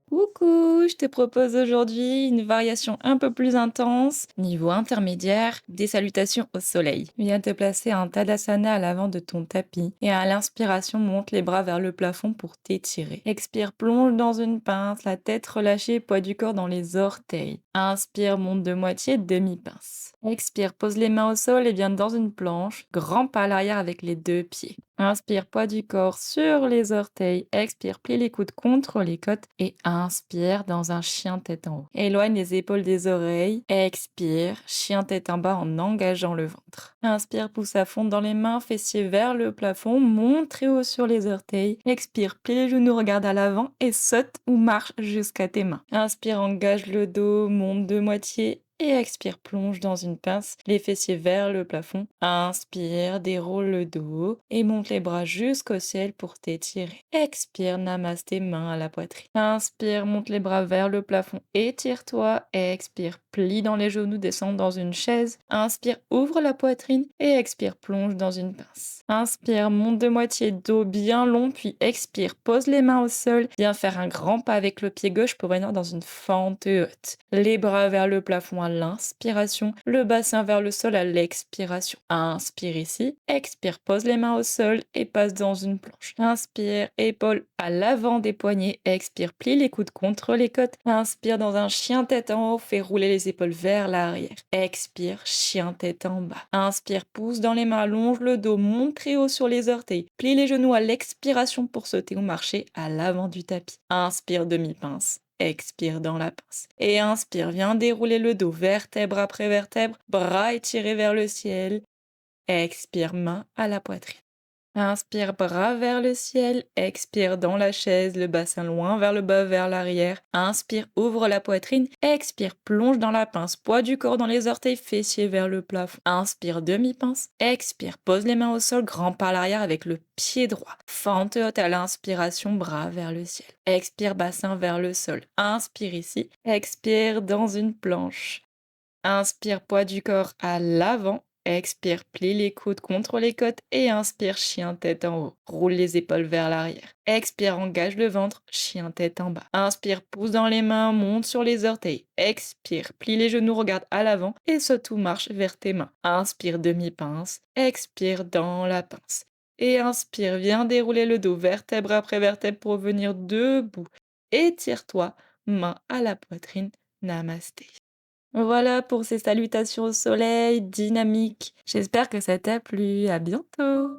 Coucou, je te propose aujourd'hui une variation un peu plus intense, niveau intermédiaire, des salutations au soleil. Viens te placer en Tadasana à l'avant de ton tapis et à l'inspiration, monte les bras vers le plafond pour t'étirer. Expire, plonge dans une pince, la tête relâchée, poids du corps dans les orteils. Inspire, monte de moitié, demi-pince. Expire, pose les mains au sol et viens dans une planche, grand pas à l'arrière avec les deux pieds. Inspire, poids du corps sur les orteils. Expire, plie les coudes contre les côtes et inspire dans un chien tête en haut. Éloigne les épaules des oreilles. Expire, chien tête en bas en engageant le ventre. Inspire, pousse à fond dans les mains, fessiers vers le plafond, monte très haut sur les orteils. Expire, plie les genoux, regarde à l'avant et saute ou marche jusqu'à tes mains. Inspire, engage le dos, monte de moitié. Et expire, plonge dans une pince, les fessiers vers le plafond. Inspire, déroule le dos et monte les bras jusqu'au ciel pour t'étirer. Expire, namasté, main à la poitrine. Inspire, monte les bras vers le plafond, étire-toi. Expire, plie dans les genoux, descends dans une chaise. Inspire, ouvre la poitrine et expire, plonge dans une pince. Inspire, monte de moitié, dos bien long, puis expire, pose les mains au sol. Viens faire un grand pas avec le pied gauche pour venir dans une fente haute. Les bras vers le plafond à l'inspiration, le bassin vers le sol à l'expiration. Inspire ici, expire, pose les mains au sol et passe dans une planche. Inspire, épaules à l'avant des poignets, expire, plie les coudes contre les côtes. Inspire dans un chien tête en haut, fais rouler les épaules vers l'arrière. Expire, chien tête en bas. Inspire, pousse dans les mains, allonge le dos, monte très haut sur les orteils. Plie les genoux à l'expiration pour sauter ou marcher à l'avant du tapis. Inspire, demi-pince. Expire dans la pince. Et inspire, viens dérouler le dos, vertèbre après vertèbre, bras étirés vers le ciel. Expire, main à la poitrine. Inspire, bras vers le ciel. Expire dans la chaise, le bassin loin vers le bas, vers l'arrière. Inspire, ouvre la poitrine. Expire, plonge dans la pince, poids du corps dans les orteils, fessiers vers le plafond. Inspire, demi-pince. Expire, pose les mains au sol, grand pas à l'arrière avec le pied droit. Fente haute à l'inspiration, bras vers le ciel. Expire, bassin vers le sol. Inspire ici. Expire dans une planche. Inspire, poids du corps à l'avant. Expire, plie les coudes contre les côtes et inspire, chien tête en haut. Roule les épaules vers l'arrière. Expire, engage le ventre, chien tête en bas. Inspire, pousse dans les mains, monte sur les orteils. Expire, plie les genoux, regarde à l'avant et saute ou marche vers tes mains. Inspire, demi-pince. Expire dans la pince. Et inspire, viens dérouler le dos, vertèbre après vertèbre pour venir debout. Étire-toi, main à la poitrine. Namasté. Voilà pour ces salutations au soleil dynamiques. J'espère que ça t'a plu. À bientôt.